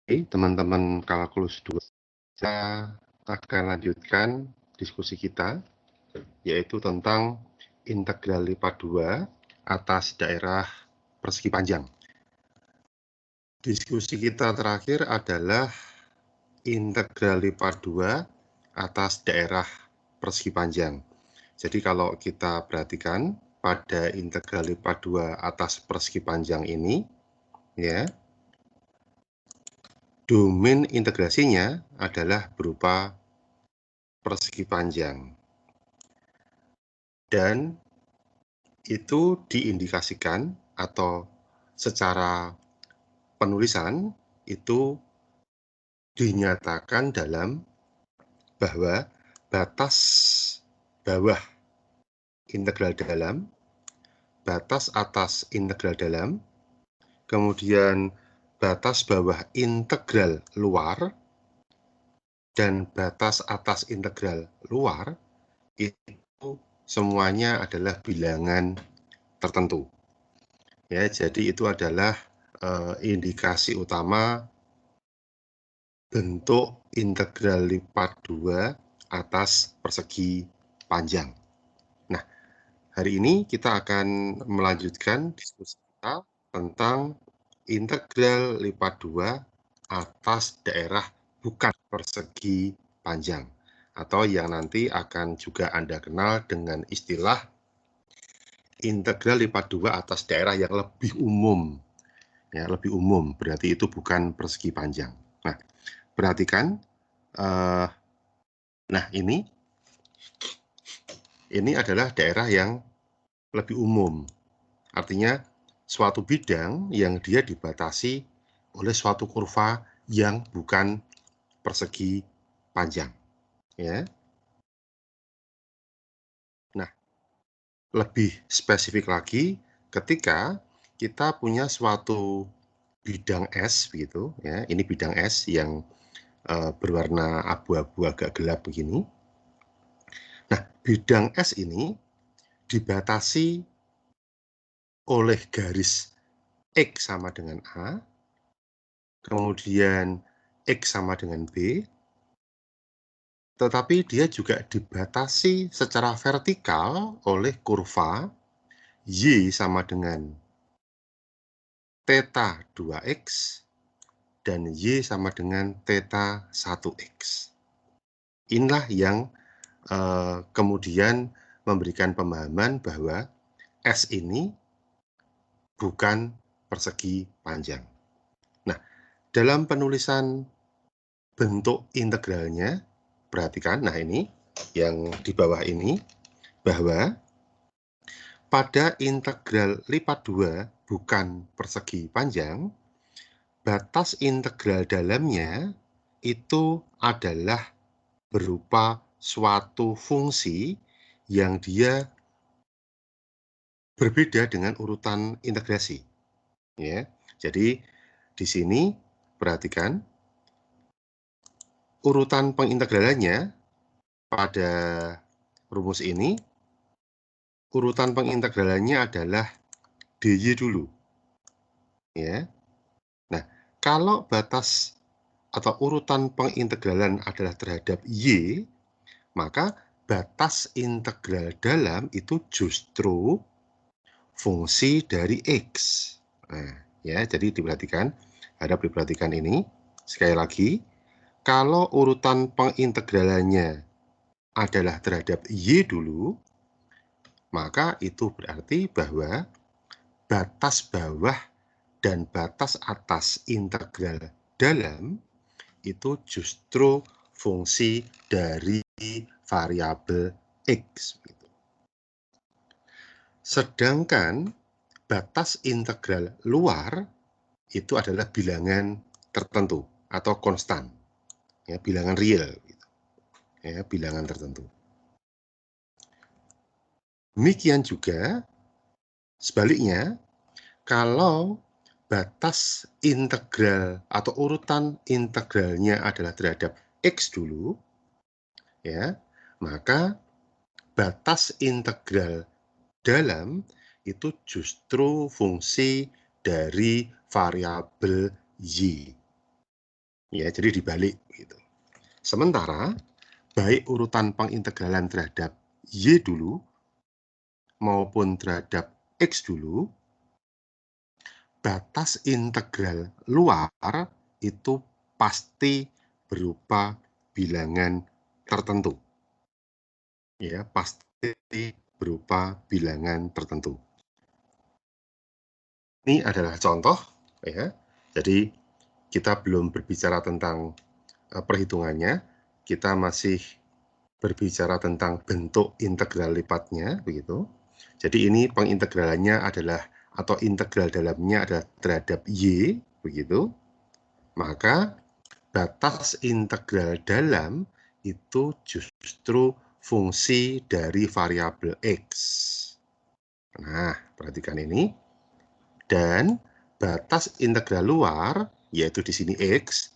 Oke, teman-teman kalkulus 2, kita akan lanjutkan diskusi kita, yaitu tentang integral lipat 2 atas daerah persegi panjang. Diskusi kita terakhir adalah integral lipat 2 atas daerah persegi panjang. Jadi kalau kita perhatikan pada integral lipat 2 atas persegi panjang ini, ya, domain integrasinya adalah berupa persegi panjang. Dan itu diindikasikan atau secara penulisan itu dinyatakan dalam bahwa batas bawah integral dalam, batas atas integral dalam, kemudian batas bawah integral luar, dan batas atas integral luar itu semuanya adalah bilangan tertentu. Ya, jadi itu adalah indikasi utama bentuk integral lipat 2 atas persegi panjang. Nah, hari ini kita akan melanjutkan diskusi kita tentang integral lipat 2 atas daerah bukan persegi panjang, atau yang nanti akan juga Anda kenal dengan istilah integral lipat 2 atas daerah yang lebih umum. Ya, lebih umum, berarti itu bukan persegi panjang. Nah, perhatikan, nah ini adalah daerah yang lebih umum. Artinya suatu bidang yang dia dibatasi oleh suatu kurva yang bukan persegi panjang. Ya. Nah, lebih spesifik lagi, ketika kita punya suatu bidang S, begitu, ya, ini bidang S yang berwarna abu-abu agak gelap begini. Nah, bidang S ini dibatasi oleh garis X sama dengan A, kemudian X sama dengan B, tetapi dia juga dibatasi secara vertikal oleh kurva Y sama dengan theta 2X dan Y sama dengan theta 1X. Inilah yang kemudian memberikan pemahaman bahwa S ini bukan persegi panjang. Nah, dalam penulisan bentuk integralnya, perhatikan, nah ini yang di bawah ini, bahwa pada integral lipat 2 bukan persegi panjang, batas integral dalamnya itu adalah berupa suatu fungsi yang dia berbeda dengan urutan integrasi. Ya, jadi di sini perhatikan urutan pengintegralannya pada rumus ini, urutan pengintegralannya adalah dy dulu. Ya. Nah, kalau batas atau urutan pengintegralan adalah terhadap y, maka batas integral dalam itu justru fungsi dari x. Nah, ya, jadi diperhatikan, harap diperhatikan ini. Sekali lagi, kalau urutan pengintegralannya adalah terhadap y dulu, maka itu berarti bahwa batas bawah dan batas atas integral dalam itu justru fungsi dari variabel x. Sedangkan batas integral luar itu adalah bilangan tertentu atau konstan, ya, bilangan real, ya, bilangan tertentu. Demikian juga sebaliknya, kalau batas integral atau urutan integralnya adalah terhadap x dulu, ya, maka batas integral dalam itu justru fungsi dari variabel y. Ya, jadi dibalik gitu. Sementara baik urutan pengintegralan terhadap Y dulu maupun terhadap X dulu, batas integral luar itu pasti berupa bilangan tertentu. Ya, pasti berupa bilangan tertentu. Ini adalah contoh, ya. Jadi kita belum berbicara tentang perhitungannya, kita masih berbicara tentang bentuk integral lipatnya, begitu. Jadi ini pengintegralannya adalah atau integral dalamnya adalah terhadap Y, begitu. Maka batas integral dalam itu justru fungsi dari variabel X. Nah, perhatikan ini. Dan batas integral luar, yaitu di sini X,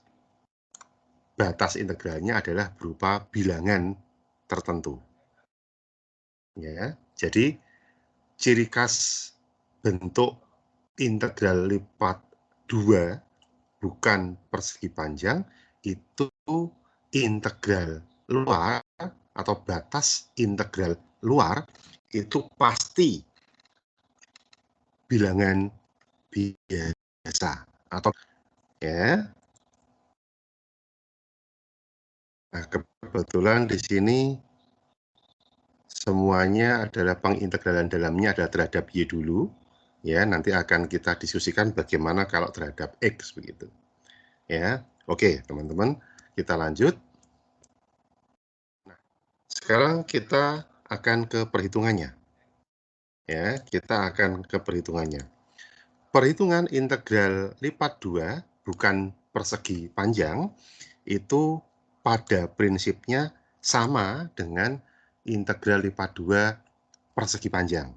batas integralnya adalah berupa bilangan tertentu. Ya, jadi ciri khas bentuk integral lipat 2 bukan persegi panjang itu integral luar atau batas integral luar itu pasti bilangan biasa atau ya. Nah, kebetulan di sini semuanya adalah pengintegralan dalamnya adalah terhadap Y dulu. Ya, nanti akan kita diskusikan bagaimana kalau terhadap X begitu. Ya, oke teman-teman, kita lanjut. Nah, sekarang kita akan ke perhitungannya. Ya, kita akan ke perhitungannya. Perhitungan integral lipat 2 bukan persegi panjang itu pada prinsipnya sama dengan integral lipat 2 persegi panjang.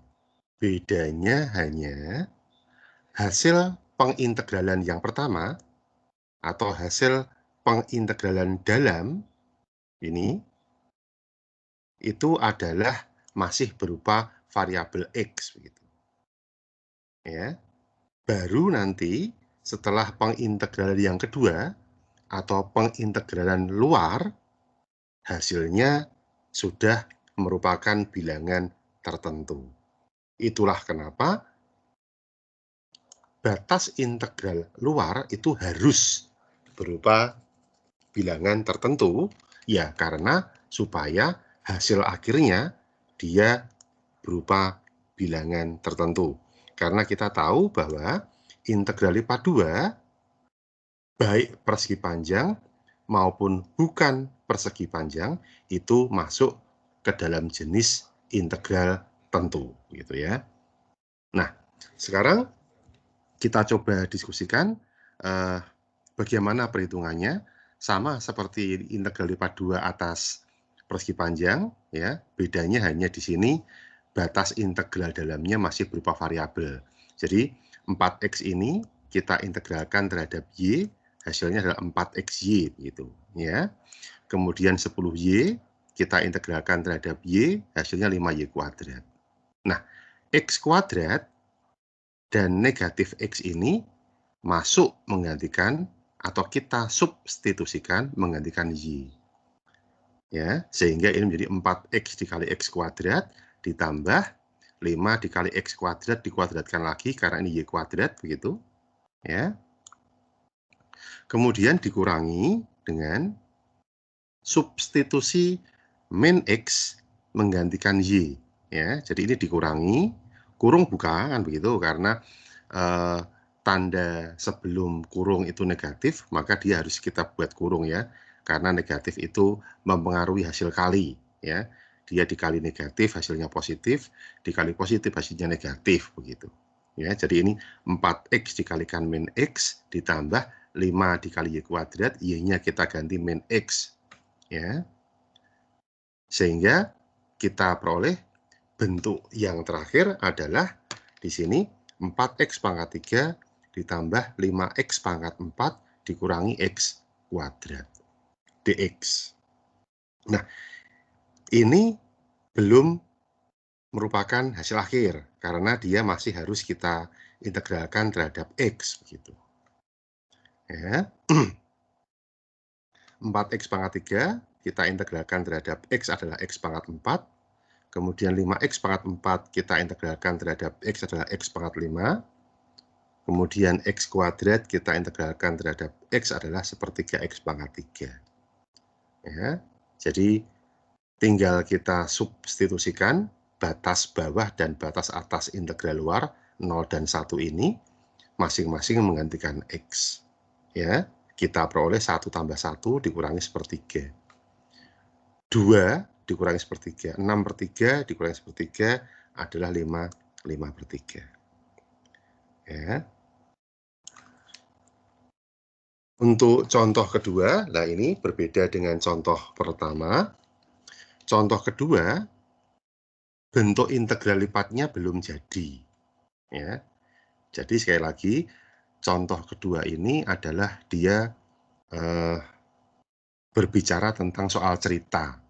Bedanya hanya hasil pengintegralan yang pertama atau hasil pengintegralan dalam ini itu adalah masih berupa variabel X begitu. Ya. Baru nanti setelah pengintegralan yang kedua atau pengintegralan luar hasilnya sudah merupakan bilangan tertentu. Itulah kenapa batas integral luar itu harus berupa bilangan tertentu, ya karena supaya hasil akhirnya dia berupa bilangan tertentu. Karena kita tahu bahwa integral lipat 2, baik persegi panjang maupun bukan persegi panjang, itu masuk ke dalam jenis integral tentu, gitu ya. Nah, sekarang kita coba diskusikan bagaimana perhitungannya. Sama seperti integral lipat 2 atas persegi panjang, ya. Bedanya hanya di sini batas integral dalamnya masih berupa variabel. Jadi 4x ini kita integralkan terhadap y, hasilnya adalah 4xy gitu, ya. Kemudian 10y kita integralkan terhadap y, hasilnya 5y kuadrat. Nah, x kuadrat dan negatif x ini masuk menggantikan atau kita substitusikan menggantikan y. Ya, sehingga ini menjadi 4x dikali x kuadrat ditambah 5 dikali x kuadrat dikuadratkan lagi karena ini y kuadrat begitu. Ya. Kemudian dikurangi dengan substitusi min x menggantikan y. Ya, jadi ini dikurangi, kurung buka kan begitu karena tanda sebelum kurung itu negatif, maka dia harus kita buat kurung ya. Karena negatif itu mempengaruhi hasil kali ya. Dia dikali negatif hasilnya positif, dikali positif hasilnya negatif begitu. Ya, jadi ini 4x dikalikan min x ditambah 5 dikali y kuadrat, y-nya kita ganti min x ya. Sehingga kita peroleh bentuk yang terakhir adalah di sini 4x pangkat 3 ditambah 5x pangkat 4 dikurangi x kuadrat dx. Nah, ini belum merupakan hasil akhir karena dia masih harus kita integralkan terhadap x begitu. Ya. 4x pangkat 3, kita integralkan terhadap x adalah x pangkat 4. Kemudian 5x pangkat 4, kita integralkan terhadap x adalah x pangkat 5. Kemudian x kuadrat, kita integralkan terhadap x adalah sepertiga x pangkat 3. Ya, jadi tinggal kita substitusikan batas bawah dan batas atas integral luar 0 dan 1 ini masing-masing menggantikan x. Ya, kita peroleh 1 tambah 1 dikurangi sepertiga. 2 dikurangi sepertiga. 6 per 3 dikurangi sepertiga adalah 5 per 3. Ya. Untuk contoh kedua, nah ini berbeda dengan contoh pertama. Contoh kedua, bentuk integral lipatnya belum jadi. Ya. Jadi sekali lagi, contoh kedua ini adalah dia berbicara tentang soal cerita.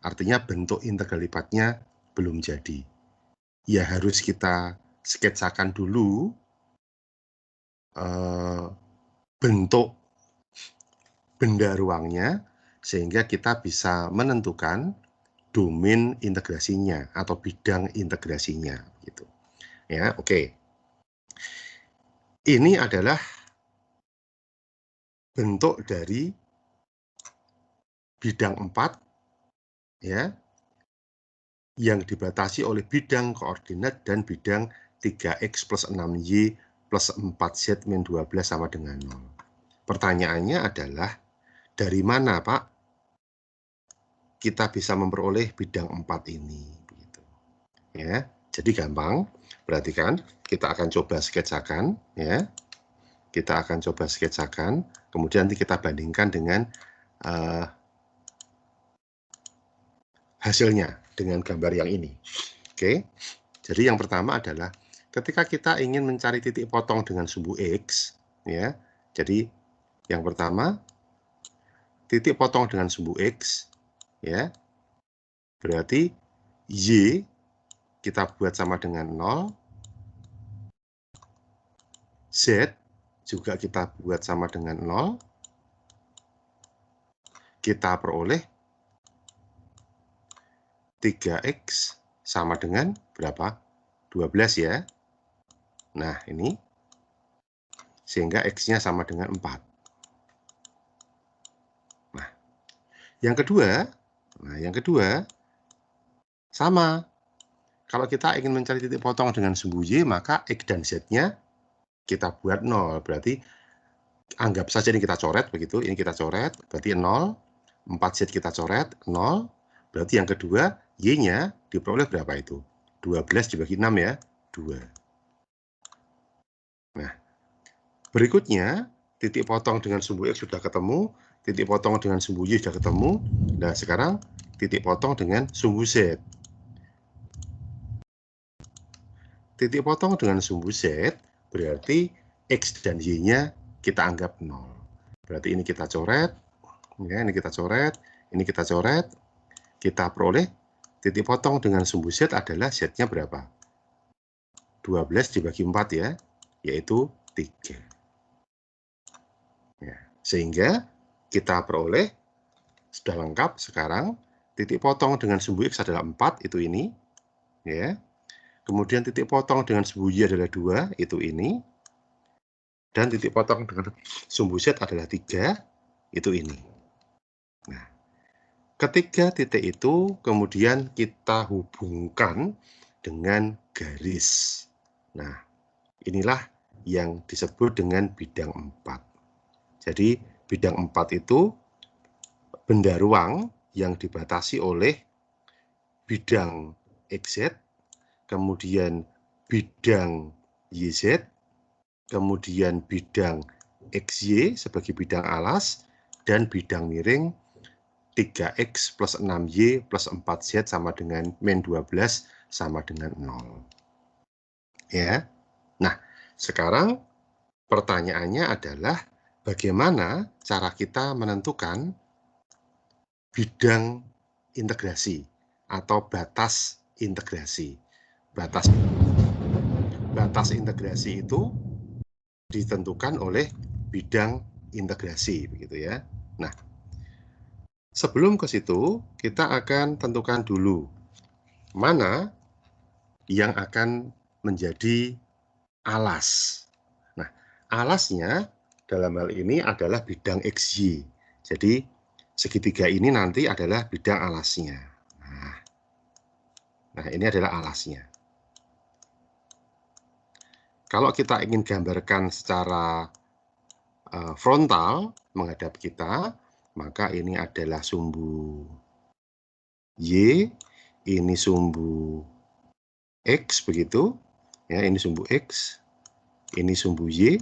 Artinya bentuk integral lipatnya belum jadi. Ya harus kita sketsakan dulu bentuk benda ruangnya sehingga kita bisa menentukan domain integrasinya atau bidang integrasinya gitu. Ya, oke. Ini adalah bentuk dari bidang 4 ya yang dibatasi oleh bidang koordinat dan bidang 3x plus 6y plus 4z min 12 sama dengan 0. Pertanyaannya adalah, dari mana Pak kita bisa memperoleh bidang 4 ini? Begitu. Ya, jadi gampang. Perhatikan, kita akan coba sketsakan. Ya. Kita akan coba sketsakan, kemudian nanti kita bandingkan dengan hasilnya dengan gambar yang ini. Oke, jadi yang pertama adalah ketika kita ingin mencari titik potong dengan sumbu x, ya. Jadi yang pertama titik potong dengan sumbu x, ya. Berarti y kita buat sama dengan 0, z juga kita buat sama dengan 0, kita peroleh 3x sama dengan berapa? 12 ya. Nah, ini. Sehingga x-nya sama dengan 4. Nah, yang kedua sama. Kalau kita ingin mencari titik potong dengan sumbu y, maka x dan z-nya kita buat 0. Berarti anggap saja ini kita coret begitu, ini kita coret, berarti 0, 4z kita coret, 0. Berarti yang kedua, y-nya diperoleh berapa itu? 12 dibagi 6 ya, 2. Nah, berikutnya, titik potong dengan sumbu x sudah ketemu, titik potong dengan sumbu y sudah ketemu. Nah, sekarang titik potong dengan sumbu z. Titik potong dengan sumbu z berarti x dan y-nya kita anggap 0. Berarti ini kita coret, ya, ini kita coret, ini kita coret. Kita peroleh titik potong dengan sumbu z adalah z-nya berapa? 12 dibagi 4 ya, yaitu 3. Ya, sehingga kita peroleh, sudah lengkap sekarang, titik potong dengan sumbu x adalah 4, itu ini. Ya. Kemudian titik potong dengan sumbu y adalah 2, itu ini. Dan titik potong dengan sumbu z adalah 3, itu ini. Nah, ketiga titik itu kemudian kita hubungkan dengan garis. Nah, inilah yang disebut dengan bidang 4. Jadi, bidang 4 itu benda ruang yang dibatasi oleh bidang xz, kemudian bidang yz, kemudian bidang xy sebagai bidang alas, dan bidang miring 3x plus 6y plus 4z sama dengan min 12 sama dengan 0. Ya. Nah, sekarang pertanyaannya adalah bagaimana cara kita menentukan bidang integrasi atau batas integrasi. Batas integrasi itu ditentukan oleh bidang integrasi, begitu ya. Nah, sebelum ke situ, kita akan tentukan dulu mana yang akan menjadi alas. Nah, alasnya dalam hal ini adalah bidang XY. Jadi, segitiga ini nanti adalah bidang alasnya. Nah, ini adalah alasnya. Kalau kita ingin gambarkan secara frontal menghadap kita, maka ini adalah sumbu Y, ini sumbu X, begitu. Ya, ini sumbu X, ini sumbu Y.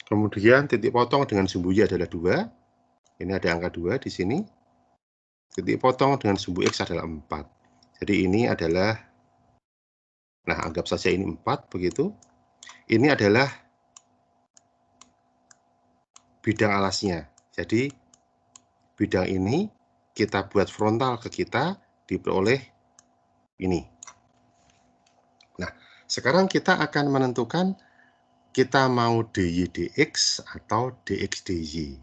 Kemudian titik potong dengan sumbu Y adalah 2. Ini ada angka 2 di sini. Titik potong dengan sumbu X adalah 4. Jadi ini adalah, nah anggap saja ini 4, begitu. Ini adalah bidang alasnya. Jadi bidang ini kita buat frontal ke kita diperoleh ini. Nah, sekarang kita akan menentukan kita mau dy dx atau dx dy.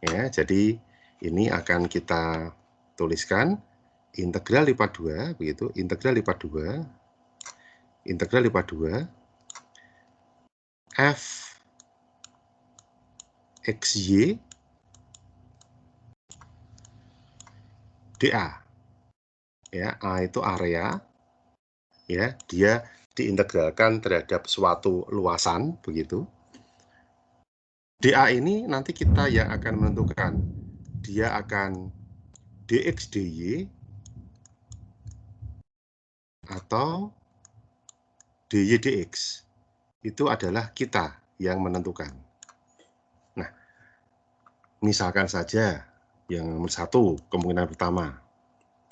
Ya, jadi ini akan kita tuliskan integral lipat 2, begitu. Integral lipat 2, integral lipat 2 f xy dA. Ya, A itu area, ya, dia diintegralkan terhadap suatu luasan, begitu. dA ini nanti kita yang akan menentukan. Dia akan dx dy atau dy dx. Itu adalah kita yang menentukan. Nah, misalkan saja yang nomor 1, kemungkinan pertama.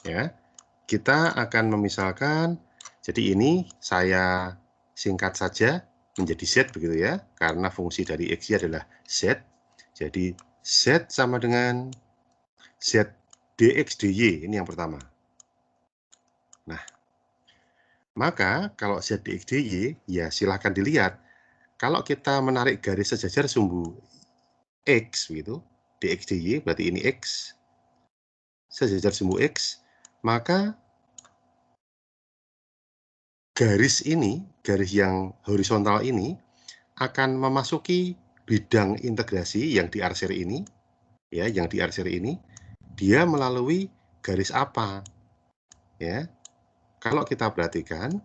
Ya, kita akan memisalkan, jadi ini saya singkat saja menjadi Z, begitu ya, karena fungsi dari X adalah Z. Jadi Z sama dengan Z dx dy, ini yang pertama. Nah, maka kalau Z dx dy, ya silahkan dilihat. Kalau kita menarik garis sejajar sumbu X, begitu, dx dy, berarti ini X, sejajar sumbu X, maka garis ini, garis yang horizontal ini, akan memasuki bidang integrasi yang diarsir ini, ya, yang diarsir ini, dia melalui garis apa? Ya, kalau kita perhatikan,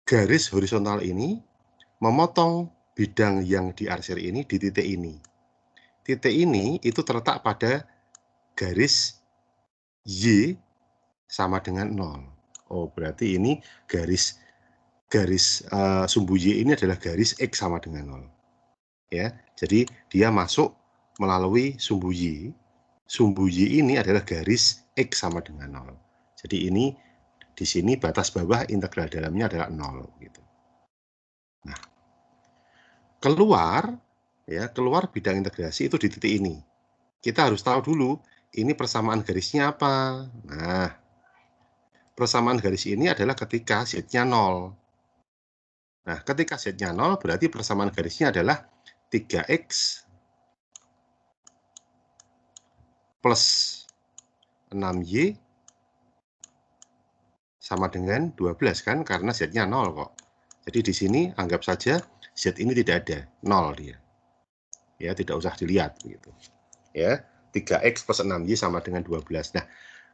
garis horizontal ini memotong bidang yang diarsir ini di titik ini. Titik ini itu terletak pada garis Y sama dengan 0. Oh, berarti ini garis sumbu Y ini adalah garis X sama dengan 0. Ya, jadi dia masuk melalui sumbu Y. Sumbu Y ini adalah garis X sama dengan 0. Jadi ini di sini batas bawah integral dalamnya adalah 0 gitu. Nah, keluar bidang integrasi itu di titik ini. Kita harus tahu dulu ini persamaan garisnya apa. Nah, persamaan garis ini adalah ketika Z-nya 0. Nah, ketika Z-nya 0 berarti persamaan garisnya adalah 3X plus 6Y sama dengan 12 kan, karena Z-nya 0 kok. Jadi di sini anggap saja Z ini tidak ada, 0 dia. Ya, tidak usah dilihat begitu. Ya, 3X plus 6Y sama dengan 12. Nah,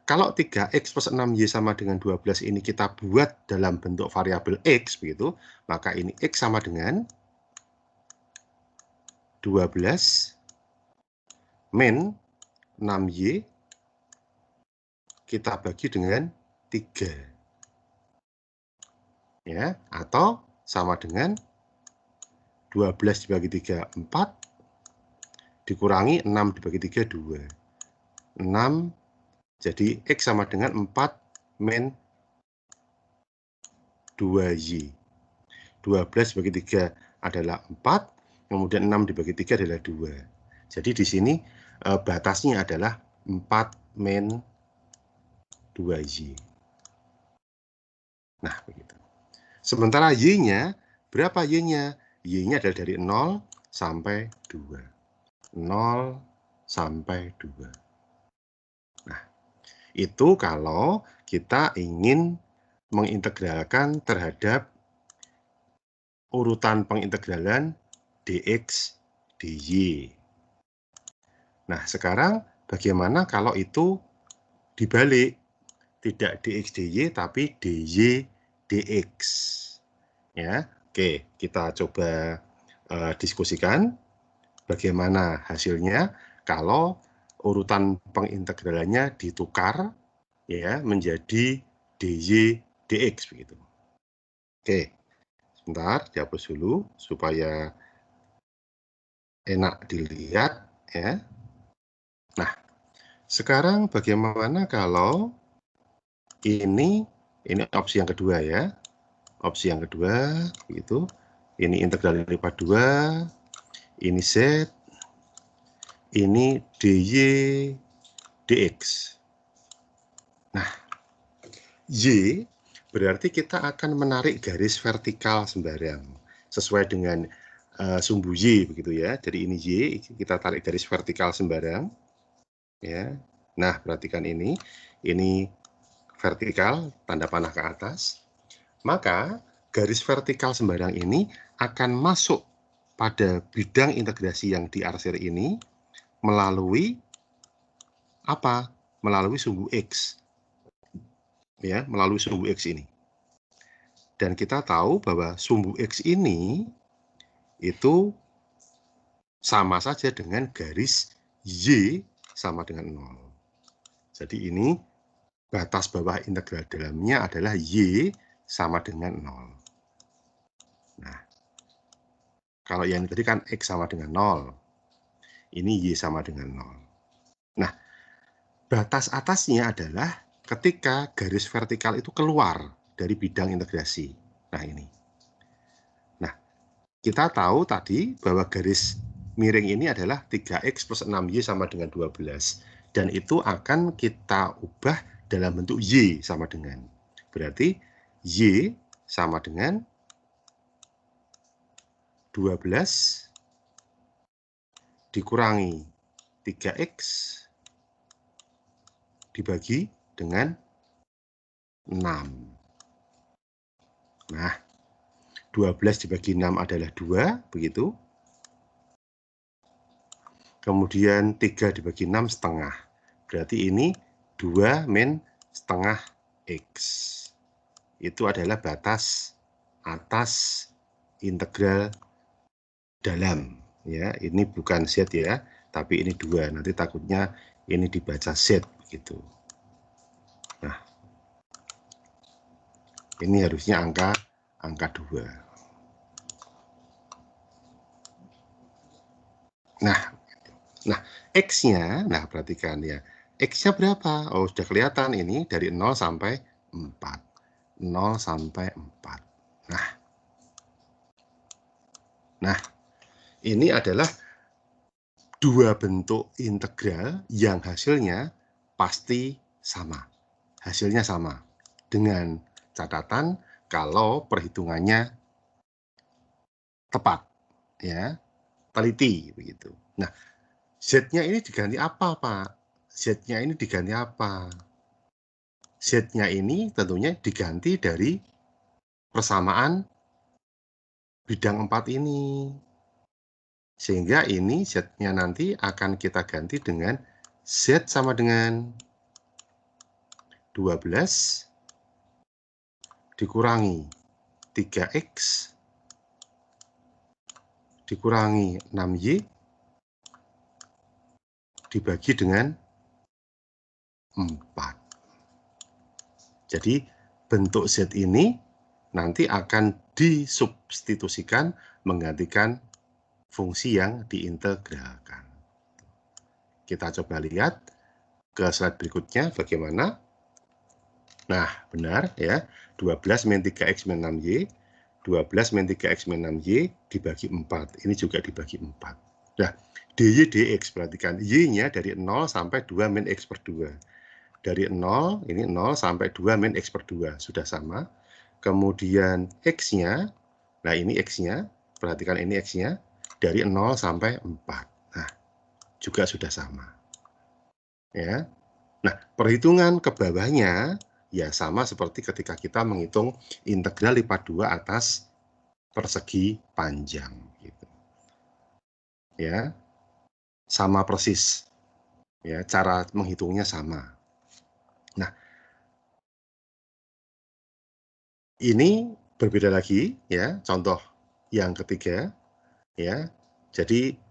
kalau 3X plus 6Y sama dengan 12 ini kita buat dalam bentuk variabel X begitu, maka ini X sama dengan 12 min 6Y kita bagi dengan 3. Ya, atau sama dengan 12 dibagi 3, 4, dikurangi 6 dibagi 3, 2. 6, jadi X sama dengan 4 min 2Y. 12 dibagi 3 adalah 4, kemudian 6 dibagi 3 adalah 2. Jadi di sini batasnya adalah 4 min 2Y. Nah, begitu. Sementara Y-nya, berapa Y-nya? Y-nya adalah dari 0 sampai 2. 0 sampai 2. Nah, itu kalau kita ingin mengintegralkan terhadap urutan pengintegralan dx dy. Nah, sekarang bagaimana kalau itu dibalik? Tidak dx dy, tapi dy dx. Ya, oke, kita coba diskusikan bagaimana hasilnya kalau urutan pengintegralannya ditukar ya menjadi dy dx begitu. Oke, sebentar dihapus dulu supaya enak dilihat ya. Nah, sekarang bagaimana kalau ini opsi yang kedua ya. Opsi yang kedua begitu. Ini integral lipat 2, ini z, ini dy dx. Nah, y berarti kita akan menarik garis vertikal sembarang sesuai dengan sumbu y begitu ya. Jadi ini y, kita tarik garis vertikal sembarang ya. Nah, perhatikan ini vertikal, tanda panah ke atas. Maka garis vertikal sembarang ini akan masuk pada bidang integrasi yang diarsir ini melalui apa? Melalui sumbu x. Ya, melalui sumbu x ini. Dan kita tahu bahwa sumbu x ini itu sama saja dengan garis y sama dengan 0. Jadi ini batas bawah integral dalamnya adalah y sama dengan 0. Nah, kalau yang tadi kan x sama dengan 0. Ini y sama dengan 0. Nah, batas atasnya adalah ketika garis vertikal itu keluar dari bidang integrasi. Nah, ini. Nah, kita tahu tadi bahwa garis miring ini adalah 3x plus 6y sama dengan 12. Dan itu akan kita ubah dalam bentuk y sama dengan. Berarti y sama dengan 12 dikurangi 3x dibagi dengan 6. Nah, 12 dibagi 6 adalah 2, begitu. Kemudian 3 dibagi 6 setengah. Berarti ini 2 min setengah x. Itu adalah batas atas integral dalam. Ya, ini bukan z ya, tapi ini 2. Nanti takutnya ini dibaca z begitu. Nah, ini harusnya angka 2. Nah, x-nya, nah perhatikan ya, x-nya berapa? Oh, sudah kelihatan ini dari 0 sampai 4. 0 sampai 4. Nah, ini adalah dua bentuk integral yang hasilnya pasti sama. Hasilnya sama. Dengan catatan kalau perhitungannya tepat. Ya, teliti begitu. Nah, z-nya ini diganti apa, Pak? Z-nya ini diganti apa? Z-nya ini tentunya diganti dari persamaan bidang 4 ini. Sehingga ini Z-nya nanti akan kita ganti dengan Z sama dengan 12 dikurangi 3x dikurangi 6y dibagi dengan 4. Jadi bentuk Z ini nanti akan disubstitusikan menggantikan fungsi yang diintegralkan. Kita coba lihat ke slide berikutnya bagaimana. Nah, benar ya. 12 min 3x min 6y, 12 min 3x min 6y dibagi 4. Ini juga dibagi 4. Nah, dy dx, perhatikan y-nya dari 0 sampai 2 min x per 2. Dari 0, ini 0 sampai 2 min x per 2. Sudah sama. Kemudian x-nya, nah ini x-nya, perhatikan ini x-nya, dari 0 sampai 4. Nah, juga sudah sama. Ya. Nah, perhitungan ke bawahnya ya sama seperti ketika kita menghitung integral lipat 2 atas persegi panjang gitu. Ya. Sama persis. Ya, cara menghitungnya sama. Nah, ini berbeda lagi ya, contoh yang ketiga ya. Jadi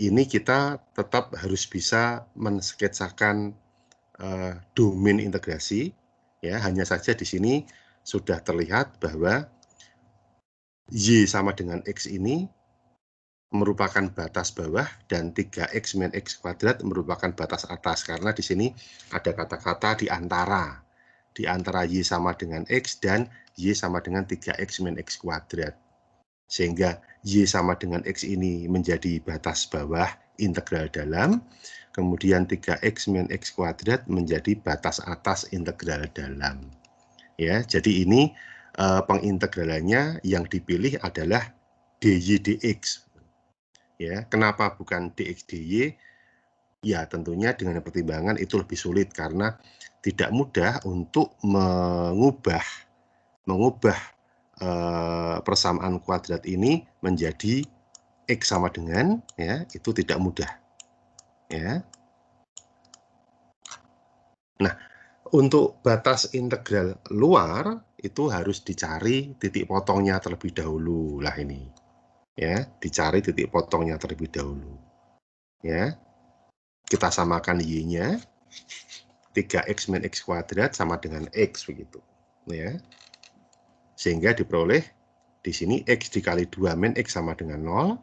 ini kita tetap harus bisa mensketsakan domain integrasi ya, hanya saja di sini sudah terlihat bahwa Y sama dengan X ini merupakan batas bawah dan 3X min X kuadrat merupakan batas atas, karena di sini ada kata-kata di antara Y sama dengan X dan Y sama dengan 3X min X kuadrat. Sehingga Y sama dengan X ini menjadi batas bawah integral dalam, kemudian 3X min X kuadrat menjadi batas atas integral dalam. Ya, jadi ini pengintegralannya yang dipilih adalah dy dx. Ya, kenapa bukan dx dy? Ya, tentunya dengan pertimbangan itu lebih sulit karena tidak mudah untuk mengubah persamaan kuadrat ini menjadi X sama dengan, ya, itu tidak mudah. Ya. Nah, untuk batas integral luar itu harus dicari titik potongnya terlebih dahulu lah ini. Ya, dicari titik potongnya terlebih dahulu. Ya. Kita samakan Y-nya 3X min X kuadrat sama dengan X begitu. Ya. Sehingga diperoleh di sini X dikali 2 min X sama dengan 0,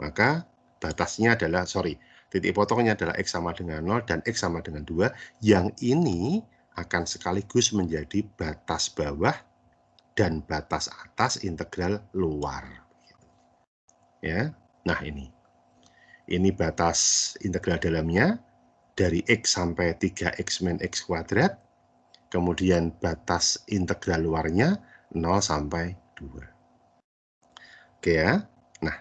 maka batasnya adalah, titik potongnya adalah X sama dengan 0 dan X sama dengan 2, yang ini akan sekaligus menjadi batas bawah dan batas atas integral luar. Ya, nah ini batas integral dalamnya dari X sampai 3X min X kuadrat, kemudian batas integral luarnya 0 sampai 2. Oke ya, nah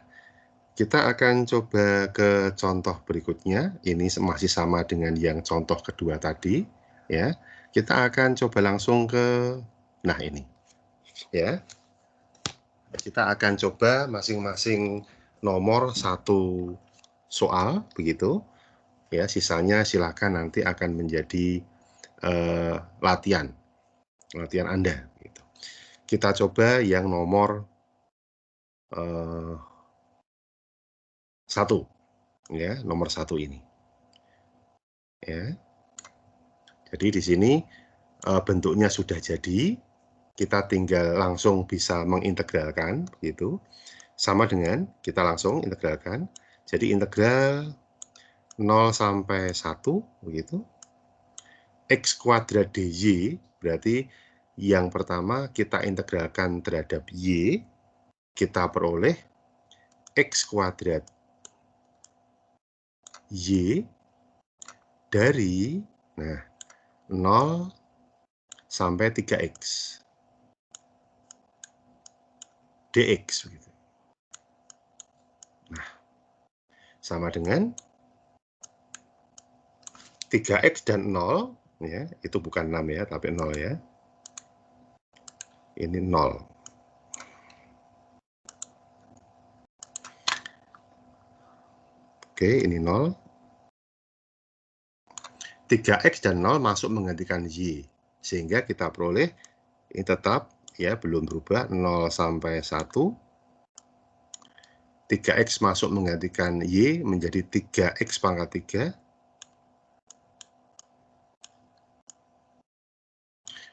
kita akan coba ke contoh berikutnya. Ini masih sama dengan yang contoh kedua tadi. Ya, kita akan coba langsung ke, nah ini, ya. Kita akan coba masing-masing nomor satu soal, begitu. Ya, sisanya silakan nanti akan menjadi latihan Anda. Gitu. Kita coba yang nomor 1, ya, nomor 1 ini. Ya. Jadi di sini bentuknya sudah jadi, kita tinggal langsung bisa mengintegralkan, begitu. Sama dengan kita langsung integralkan. Jadi integral 0 sampai 1, begitu. X kuadrat dy, berarti yang pertama kita integralkan terhadap y, kita peroleh X kuadrat y dari 0 sampai 3X dx. Nah, sama dengan 3X dan 0, ya, itu bukan 6 ya, tapi 0 ya. Ini 0. Oke, ini 0. 3X dan 0 masuk menggantikan Y. Sehingga kita peroleh, ini tetap, ya, belum berubah, 0 sampai 1. 3X masuk menggantikan Y menjadi 3X pangkat 3.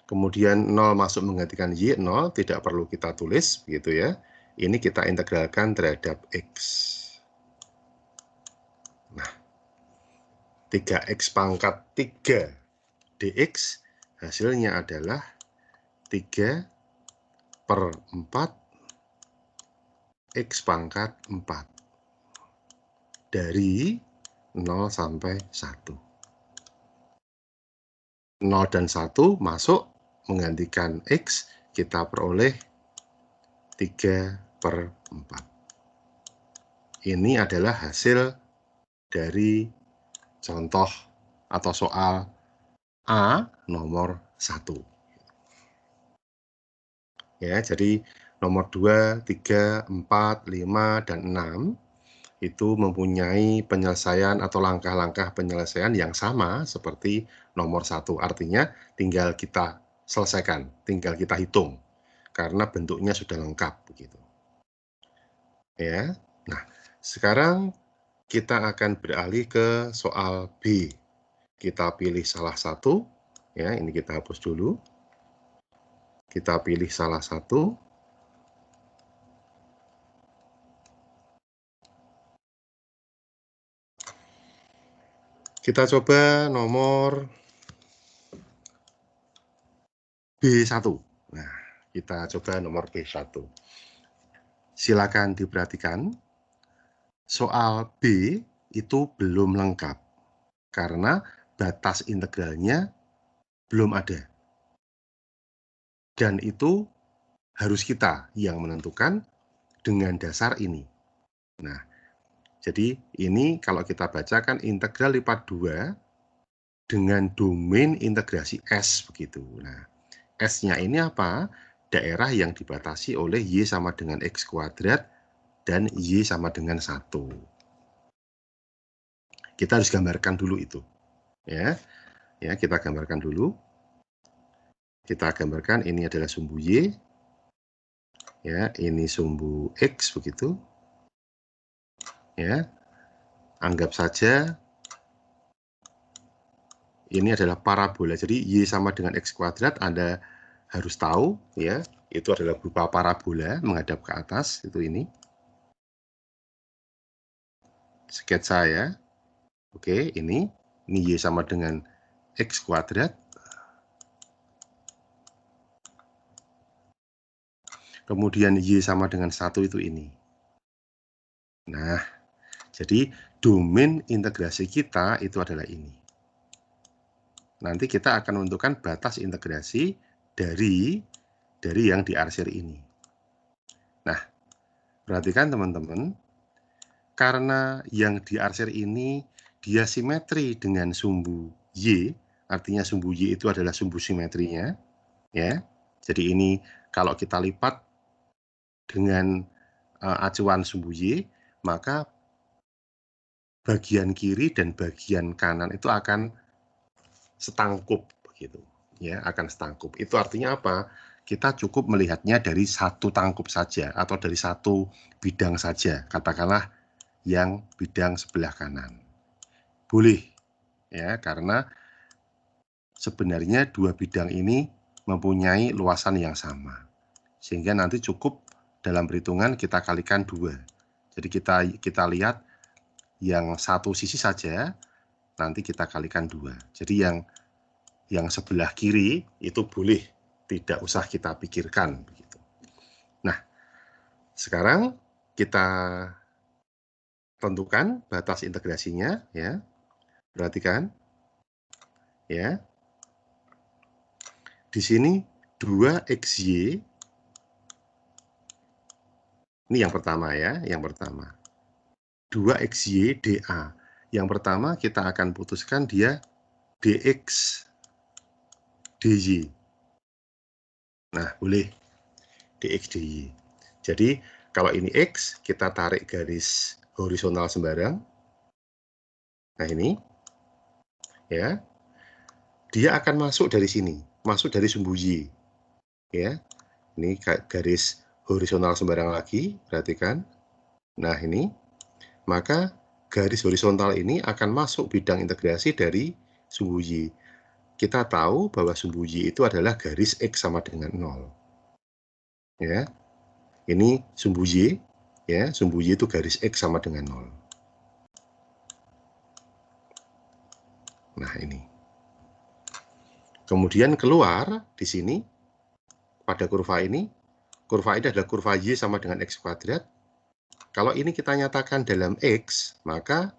Kemudian 0 masuk menggantikan Y, 0, tidak perlu kita tulis, begitu ya. Ini kita integralkan terhadap X. Nah, 3X pangkat 3 dx hasilnya adalah 3 per 4 X pangkat 4 dari 0 sampai 1. 0 dan 1 masuk menggantikan X, kita peroleh 3 per 4. Ini adalah hasil dari contoh atau soal A nomor 1. Ya, jadi nomor 2, 3, 4, 5, dan 6 itu mempunyai penyelesaian atau langkah-langkah penyelesaian yang sama seperti nomor 1. Artinya tinggal kita selesaikan, tinggal kita hitung karena bentuknya sudah lengkap begitu. Ya. Nah, sekarang kita akan beralih ke soal B. Kita pilih salah satu, ya, ini kita hapus dulu. Kita pilih salah satu. Kita coba nomor B1. Nah, kita coba nomor B1. Silakan diperhatikan, soal B itu belum lengkap karena batas integralnya belum ada. Dan itu harus kita yang menentukan dengan dasar ini. Nah, jadi ini kalau kita bacakan integral lipat 2 dengan domain integrasi S begitu. Nah, S-nya ini apa? Daerah yang dibatasi oleh Y sama dengan X kuadrat dan Y sama dengan 1. Kita harus gambarkan dulu itu. Ya, kita gambarkan dulu. Kita gambarkan ini adalah sumbu Y. Ya, ini sumbu X begitu. Ya. Anggap saja ini adalah parabola. Jadi Y sama dengan X kuadrat, Anda harus tahu, ya, itu adalah berupa parabola menghadap ke atas, itu ini. Sketsa ya. Oke, ini Y sama dengan X kuadrat. Kemudian Y sama dengan 1 itu ini. Nah, jadi domain integrasi kita itu adalah ini. Nanti kita akan menentukan batas integrasi dari yang diarsir ini. Nah, perhatikan teman-teman, karena yang diarsir ini dia simetri dengan sumbu Y, artinya sumbu Y itu adalah sumbu simetrinya, ya. Jadi ini kalau kita lipat dengan acuan sumbu Y, maka bagian kiri dan bagian kanan itu akan setangkup begitu, ya, akan setangkup. Itu artinya apa? Kita cukup melihatnya dari satu tangkup saja atau dari satu bidang saja, katakanlah yang bidang sebelah kanan. Boleh, ya, karena sebenarnya dua bidang ini mempunyai luasan yang sama. Sehingga nanti cukup dalam perhitungan kita kalikan 2. Jadi kita lihat yang satu sisi saja, nanti kita kalikan 2. Jadi yang sebelah kiri itu boleh tidak usah kita pikirkan begitu. Nah, sekarang kita tentukan batas integrasinya, ya. Perhatikan, ya. Di sini 2xy, ini yang pertama ya, yang pertama. 2xy dA. Yang pertama kita akan putuskan dia dx dy. Nah, boleh dx dy. Jadi kalau ini x, kita tarik garis horizontal sembarang. Nah, ini ya. Dia akan masuk dari sini, masuk dari sumbu y. Ya. Ini garis horizontal sembarang lagi, perhatikan. Nah, ini. Maka garis horizontal ini akan masuk bidang integrasi dari sumbu y. Kita tahu bahwa sumbu y itu adalah garis x sama dengan 0. Ya. Ini sumbu y, ya, sumbu y itu garis x sama dengan 0. Nah, ini. Kemudian keluar di sini pada kurva ini adalah kurva y sama dengan x kuadrat. Kalau ini kita nyatakan dalam x, maka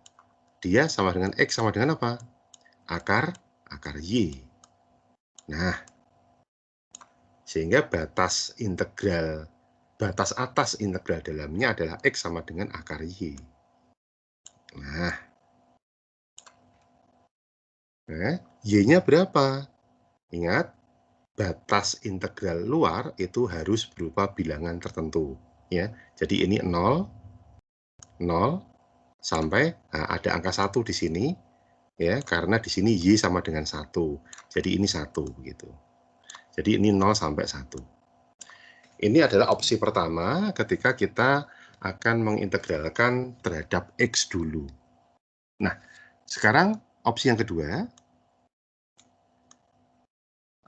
dia sama dengan x sama dengan apa? Akar y. Nah, sehingga batas atas integral dalamnya adalah x sama dengan akar y. Nah, Nah, Y-nya berapa? Ingat, batas integral luar itu harus berupa bilangan tertentu. Ya, jadi ini 0, 0, sampai ada angka 1 di sini. Ya, karena di sini Y sama dengan 1. Jadi ini 1. Begitu. Jadi ini 0 sampai 1. Ini adalah opsi pertama ketika kita akan mengintegralkan terhadap X dulu. Nah, sekarang opsi yang kedua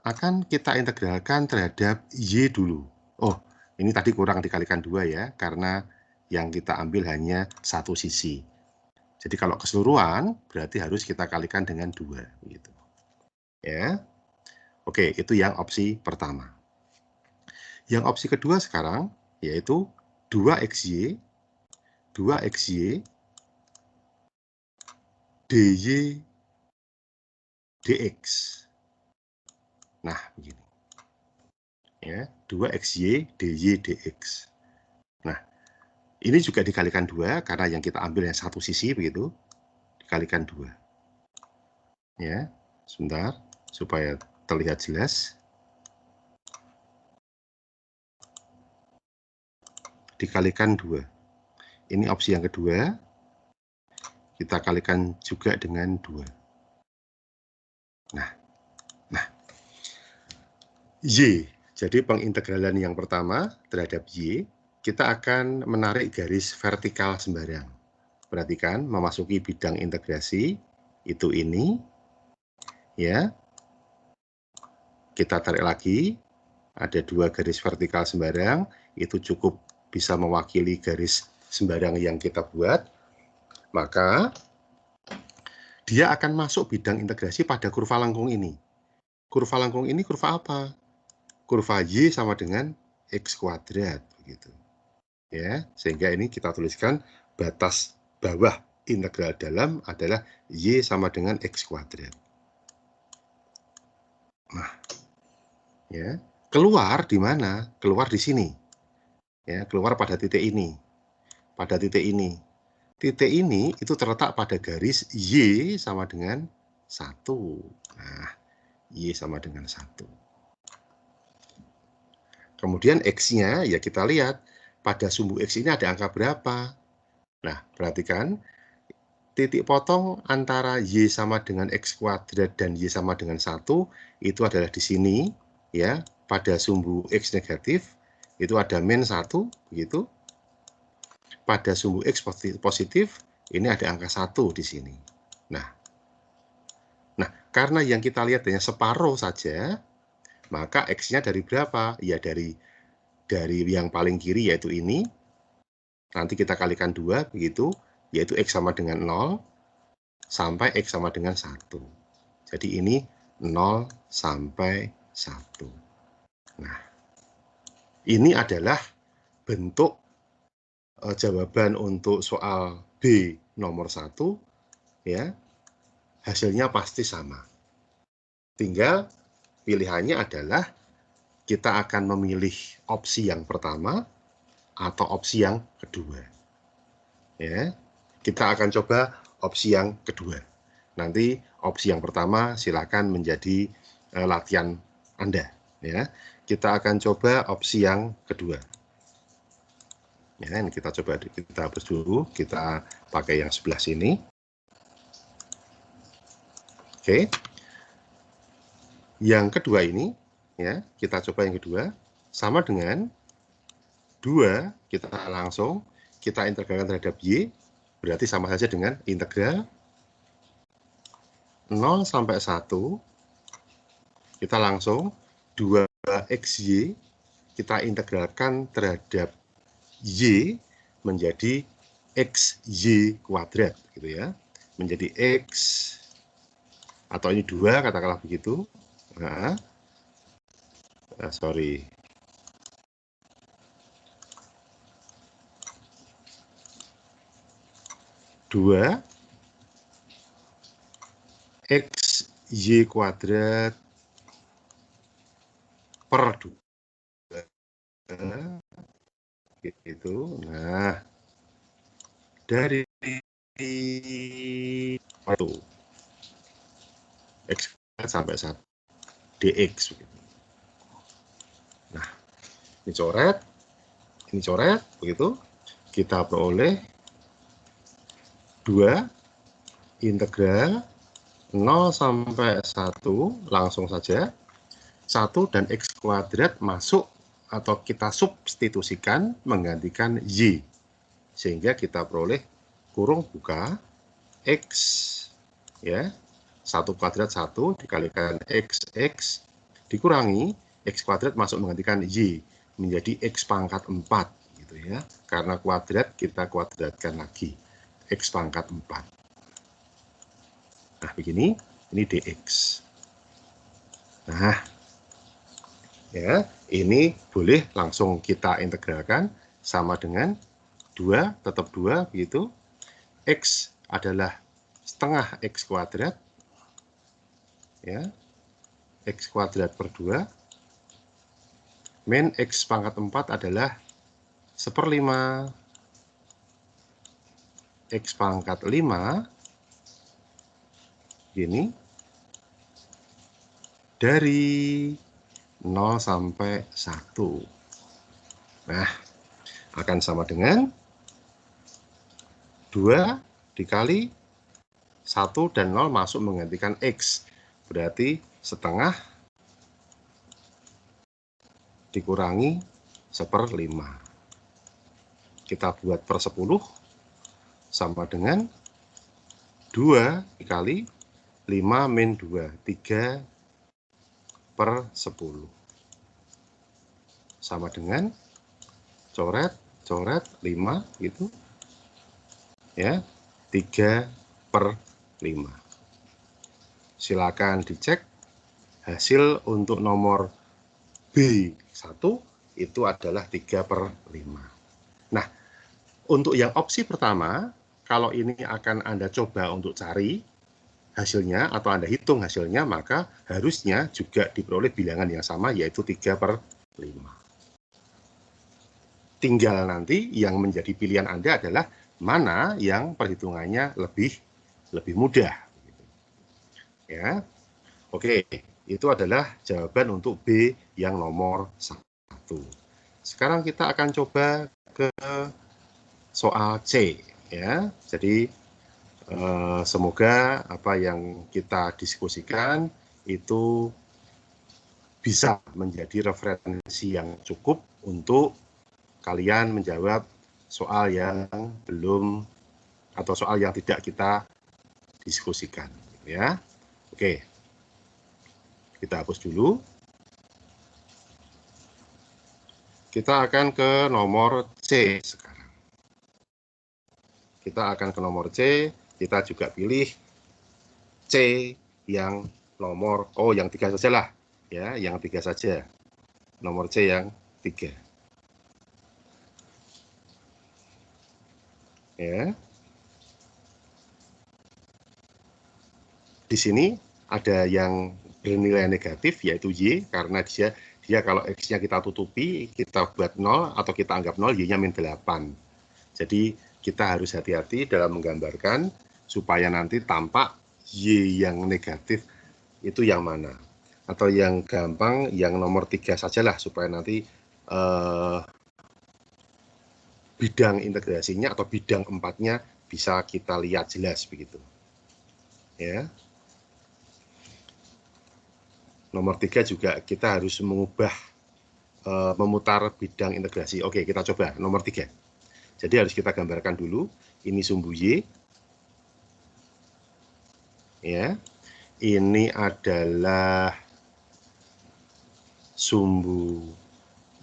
akan kita integralkan terhadap Y dulu. Oh, ini tadi kurang dikalikan 2 ya, karena yang kita ambil hanya satu sisi. Jadi kalau keseluruhan, berarti harus kita kalikan dengan 2. Gitu. Ya. Oke, itu yang opsi pertama. Yang opsi kedua sekarang, yaitu 2XY, 2XY, DY, DX. Nah, begini. Ya, 2XY, DY, DX. Nah, ini juga dikalikan 2, karena yang kita ambil yang satu sisi, begitu. Dikalikan 2. Ya, sebentar, supaya terlihat jelas. Dikalikan 2. Ini opsi yang kedua. Kita kalikan juga dengan 2. Nah, Y. Jadi pengintegralan yang pertama terhadap Y, kita akan menarik garis vertikal sembarang. Perhatikan, memasuki bidang integrasi, itu ini. Ya, kita tarik lagi, ada 2 garis vertikal sembarang, itu cukup bisa mewakili garis sembarang yang kita buat. Maka, dia akan masuk bidang integrasi pada kurva lengkung ini. Kurva lengkung ini kurva apa? Kurva Y sama dengan X kuadrat. Begitu. Ya, sehingga ini kita tuliskan batas bawah integral dalam adalah Y sama dengan X kuadrat. Nah, ya, keluar di mana? Keluar di sini. Ya, keluar pada titik ini. Pada titik ini. Titik ini itu terletak pada garis Y sama dengan 1. Nah, Y sama dengan 1. Kemudian X-nya, ya kita lihat, pada sumbu X ini ada angka berapa. Nah, perhatikan, titik potong antara Y sama dengan X kuadrat dan Y sama dengan 1, itu adalah di sini, ya, pada sumbu X negatif, itu ada min 1, begitu. Pada sumbu X positif, ini ada angka 1 di sini. Nah, karena yang kita lihat hanya separuh saja, maka X-nya dari berapa? Ya dari yang paling kiri, yaitu ini. Nanti kita kalikan 2, begitu, yaitu X sama dengan 0, sampai X sama dengan 1. Jadi ini 0 sampai 1. Nah, ini adalah bentuk jawaban untuk soal B nomor 1, ya. Hasilnya pasti sama. Tinggal pilihannya adalah kita akan memilih opsi yang pertama atau opsi yang kedua. Ya, kita akan coba opsi yang kedua. Nanti opsi yang pertama silakan menjadi latihan Anda. Ya, kita akan coba opsi yang kedua. Ya, ini kita coba, kita hapus dulu, kita pakai yang sebelah sini. Oke. Yang kedua ini, ya, kita coba yang kedua, sama dengan 2, kita langsung kita integralkan terhadap Y, berarti sama saja dengan integral 0 sampai 1, kita langsung 2XY, kita integralkan terhadap Y menjadi XY kuadrat, gitu ya. Menjadi X, atau ini 2, katakanlah begitu. Nah, sorry. Dua X Y kuadrat per 2. Gitu. Nah, dari itu. X sampai 1 dx. Nah, ini coret, begitu. Kita peroleh 2 integral 0 sampai 1, langsung saja 1 dan X kuadrat masuk atau kita substitusikan menggantikan Y. Sehingga kita peroleh kurung buka X, ya, 1 kuadrat 1 dikalikan X dikurangi X kuadrat masuk menggantikan Y menjadi X pangkat 4 gitu ya. Karena kuadrat kita kuadratkan lagi X pangkat 4. Nah, begini, ini dx. Nah, ya, ini boleh langsung kita integralkan sama dengan 2 tetap 2 begitu. X adalah setengah X kuadrat, ya, X kuadrat per 2 min X pangkat 4 adalah 1/5 X pangkat 5 gini dari 0 sampai 1. Nah, akan sama dengan 2 dikali 1 dan 0 masuk menggantikan X. Berarti setengah dikurangi 1/5. Kita buat per 10 sama dengan 2 dikali 5 min 2, 3 per 10. Sama dengan coret 5 gitu. Ya, 3 per 5. Silakan dicek hasil untuk nomor B1 itu adalah 3 per 5. Nah, untuk yang opsi pertama, kalau ini akan Anda coba untuk cari hasilnya atau Anda hitung hasilnya, maka harusnya juga diperoleh bilangan yang sama, yaitu 3 per 5. Tinggal nanti yang menjadi pilihan Anda adalah mana yang perhitungannya lebih mudah. Ya, oke, itu adalah jawaban untuk B yang nomor 1. Sekarang kita akan coba ke soal C, ya. Jadi semoga apa yang kita diskusikan itu bisa menjadi referensi yang cukup untuk kalian menjawab soal yang belum atau soal yang tidak kita diskusikan, ya. Oke, kita hapus dulu. Kita akan ke nomor C sekarang. Kita akan ke nomor C, kita juga pilih C yang nomor, yang 3 saja lah, ya, yang 3 saja. Nomor C yang 3. Ya. Di sini ada yang bernilai negatif, yaitu Y, karena dia kalau X-nya kita tutupi, kita buat 0 atau kita anggap 0, Y-nya min 8. Jadi kita harus hati-hati dalam menggambarkan supaya nanti tampak Y yang negatif itu yang mana. Atau yang gampang, yang nomor 3 sajalah, supaya nanti bidang integrasinya atau bidang 4-nya bisa kita lihat jelas begitu. Ya. Nomor 3 juga kita harus mengubah, memutar bidang integrasi. Oke, kita coba nomor 3. Jadi harus kita gambarkan dulu, ini sumbu Y. Ya. Ini adalah sumbu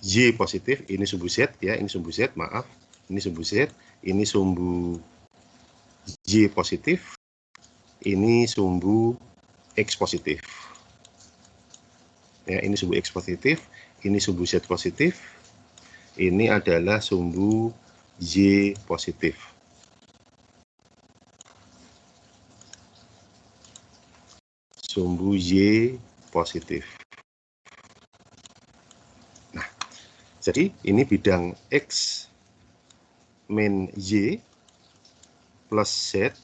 Y positif, ini sumbu Z ya, ini sumbu Z, maaf. Ini sumbu Z, ini sumbu Y positif, ini sumbu X positif. Ya, ini sumbu X positif, ini sumbu Z positif, ini adalah sumbu Y positif. Sumbu Y positif. Nah, jadi ini bidang X min Y plus Z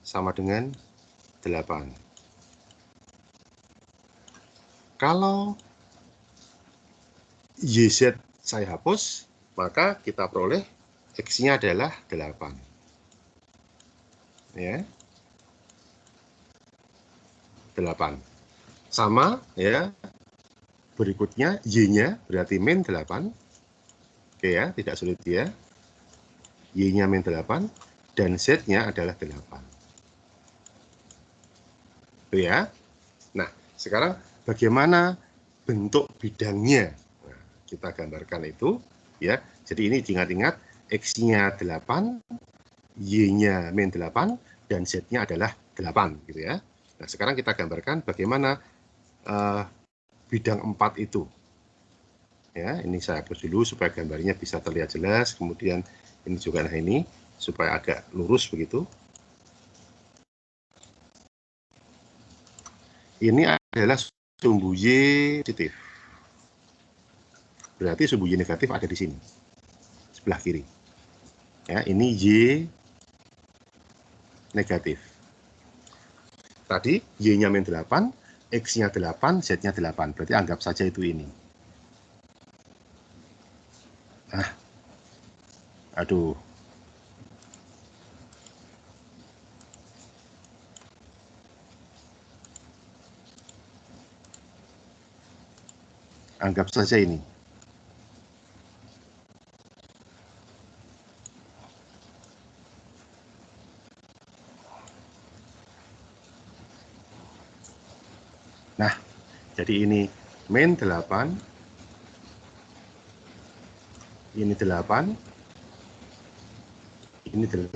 sama dengan 8. Kalau YZ saya hapus, maka kita peroleh X-nya adalah 8. Ya. 8. Sama ya. Berikutnya Y-nya berarti min 8. Oke ya, tidak sulit ya. Y-nya min 8 dan Z-nya adalah 8. Itu ya. Nah, sekarang bagaimana bentuk bidangnya? Nah, kita gambarkan itu ya. Jadi ini ingat-ingat X-nya 8, Y-nya min 8 dan Z-nya adalah 8 gitu ya. Nah, sekarang kita gambarkan bagaimana bidang 4 itu. Ya, ini saya hapus dulu supaya gambarnya bisa terlihat jelas. Kemudian ini juga nah ini supaya agak lurus begitu. Ini adalah sumbu Y positif. Berarti sumbu Y negatif ada di sini, sebelah kiri. Ya, ini Y negatif. Tadi Y-nya min 8, X-nya 8, Z-nya 8. Berarti anggap saja itu ini. Ah, aduh. Anggap saja ini. Nah, jadi ini min 8, ini 8, ini 8.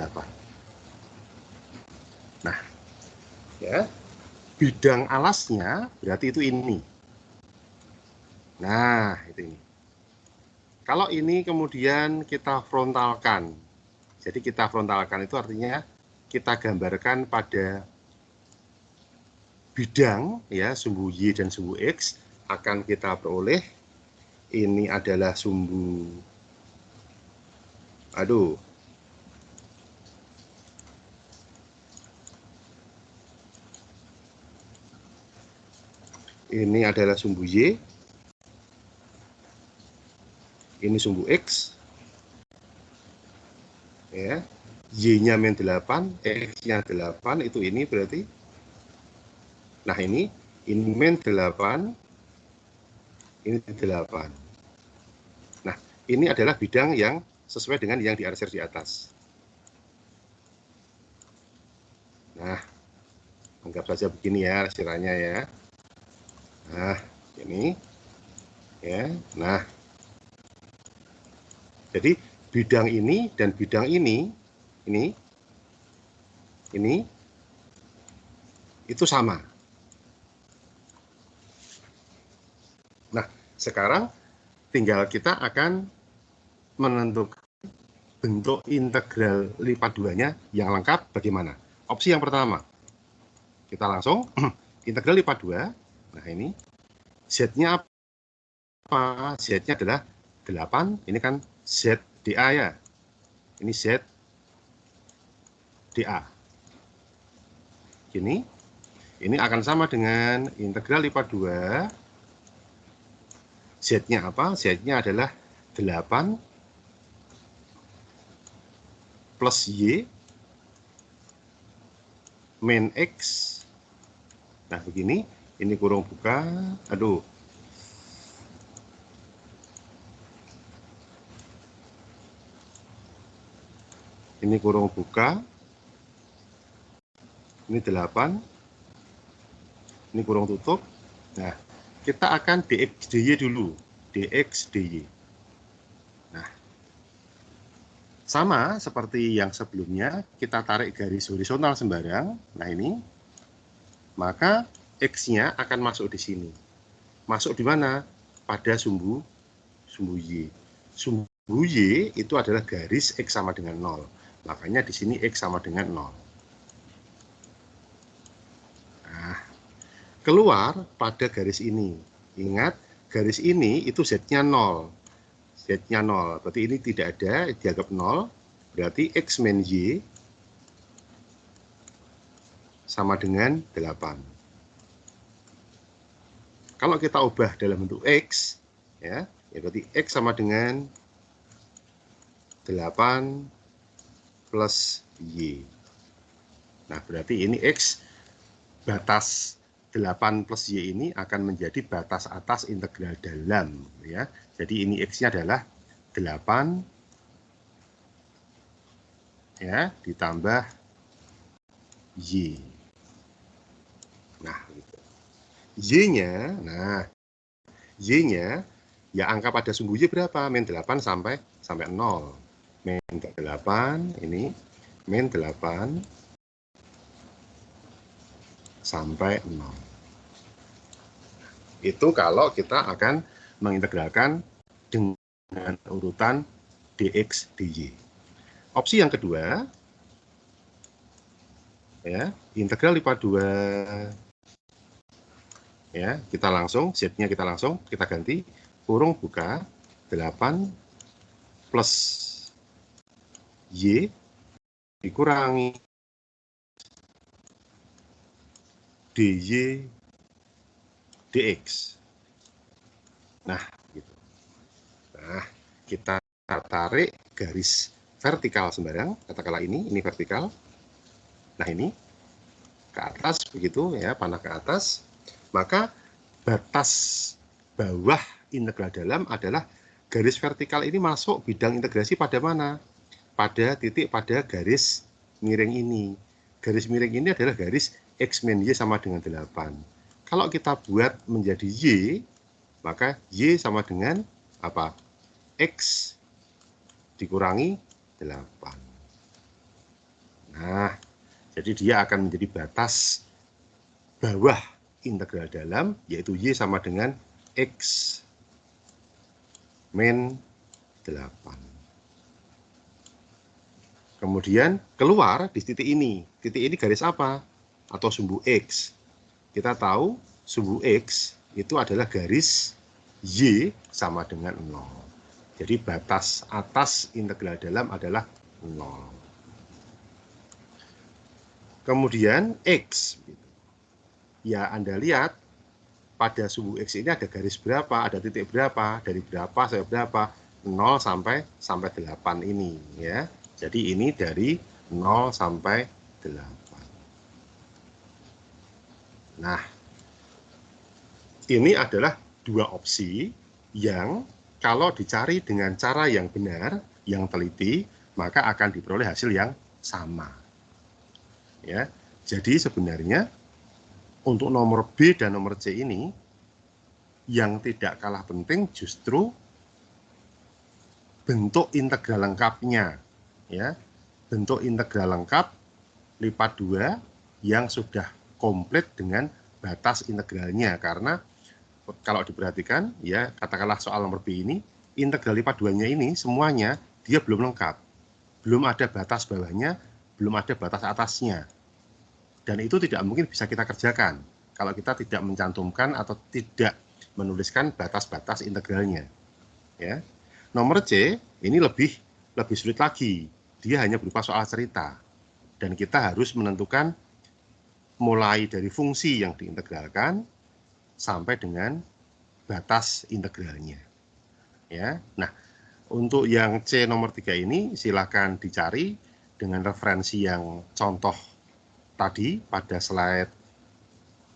Nah, ya, bidang alasnya berarti itu ini. Nah, itu ini. Kalau ini kemudian kita frontalkan. Jadi kita frontalkan itu artinya kita gambarkan pada bidang ya, sumbu Y dan sumbu X akan kita peroleh ini adalah sumbu ini adalah sumbu Y, ini sumbu X ya, Y-nya min 8, X-nya 8, itu ini berarti. Nah, ini min 8, ini 8. Nah, ini adalah bidang yang sesuai dengan yang diarsir di atas. Nah, anggap saja begini ya arsirannya ya. Nah, ini ya. Nah, jadi bidang ini dan bidang ini itu sama. Nah, sekarang tinggal kita akan menentukan bentuk integral lipat duanya yang lengkap bagaimana. Opsi yang pertama, kita langsung integral lipat 2. Nah, ini Z-nya apa? Z-nya adalah 8. Ini kan ZDA ya. Ini ZDA. Ini akan sama dengan integral lipat 2. Z-nya apa? Z-nya adalah 8 plus Y min X. Nah, begini. Ini kurung buka. Aduh. Ini kurung buka. Ini 8. Ini kurung tutup. Nah, kita akan dx dy dulu. Dx dy. Nah, sama seperti yang sebelumnya, kita tarik garis horizontal sembarang. Nah, ini. Maka X-nya akan masuk di sini. Masuk di mana? Pada sumbu Y. Sumbu Y itu adalah garis X sama dengan 0. Makanya di sini X sama dengan 0. Nah, keluar pada garis ini. Ingat, garis ini itu Z-nya 0. Z-nya 0. Berarti ini tidak ada, dianggap 0. Berarti X min Y sama dengan 8. kalau kita ubah dalam bentuk X, ya berarti X sama dengan 8 plus Y. Nah, berarti ini X batas 8 plus Y ini akan menjadi batas atas integral dalam, ya. Jadi ini X-nya adalah 8 ya ditambah Y. Nah, gitu. Y-nya, Y-nya ya angka pada sumbu Y berapa? Min 8 sampai 0. Min 8 ini min 8 sampai 0. Itu kalau kita akan mengintegralkan dengan urutan dx dy. Opsi yang kedua, ya, integral lipat 2, ya, kita langsung, z-nya kita ganti, kurung buka, 8 plus y dikurangi dy dx. Nah, gitu. Nah, kita tarik garis vertikal sembarang, katakanlah ini vertikal. Nah, ini ke atas begitu ya, panah ke atas. Maka batas bawah integral dalam adalah garis vertikal ini masuk bidang integrasi pada mana? Pada titik pada garis miring ini. Garis miring ini adalah garis X min Y sama dengan 8. Kalau kita buat menjadi Y, maka Y sama dengan apa? X dikurangi 8. Nah, jadi dia akan menjadi batas bawah integral dalam, yaitu Y sama dengan X min 8. Kemudian keluar di titik ini. Titik ini garis apa? Atau sumbu X. Kita tahu sumbu X itu adalah garis Y sama dengan 0. Jadi batas atas integral dalam adalah 0. Kemudian X. Ya, Anda lihat pada sumbu X ini ada garis berapa, ada titik berapa, dari berapa sampai berapa, 0 sampai 8 ini, ya. Jadi ini dari 0 sampai 8. Nah, ini adalah dua opsi yang kalau dicari dengan cara yang benar, yang teliti, maka akan diperoleh hasil yang sama. Ya, jadi sebenarnya untuk nomor B dan nomor C ini, yang tidak kalah penting justru bentuk integral lengkapnya. Ya, bentuk integral lengkap lipat 2 yang sudah komplit dengan batas integralnya. Karena kalau diperhatikan, ya katakanlah soal nomor B ini, integral lipat 2-nya ini semuanya dia belum lengkap. Belum ada batas bawahnya, belum ada batas atasnya. Dan itu tidak mungkin bisa kita kerjakan kalau kita tidak mencantumkan atau tidak menuliskan batas-batas integralnya. Ya. Nomor C ini lebih sulit lagi. Dia hanya berupa soal cerita. Dan kita harus menentukan mulai dari fungsi yang diintegralkan sampai dengan batas integralnya. Ya. Nah, untuk yang C nomor 3 ini silakan dicari dengan referensi yang contoh tadi pada slide.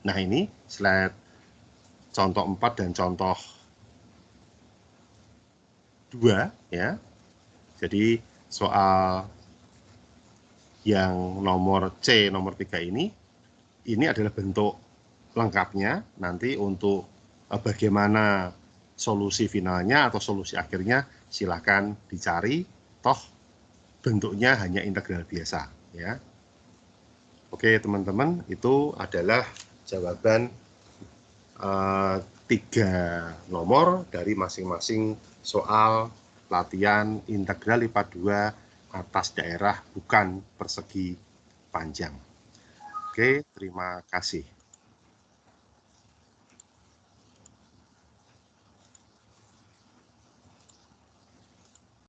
Nah, ini slide contoh 4 dan contoh 2 ya. Jadi soal yang nomor C nomor 3 ini adalah bentuk lengkapnya. Nanti untuk bagaimana solusi finalnya atau solusi akhirnya silakan dicari, toh bentuknya hanya integral biasa ya. Oke teman-teman, itu adalah jawaban 3 nomor dari masing-masing soal latihan integral lipat 2 atas daerah bukan persegi panjang. Oke, terima kasih.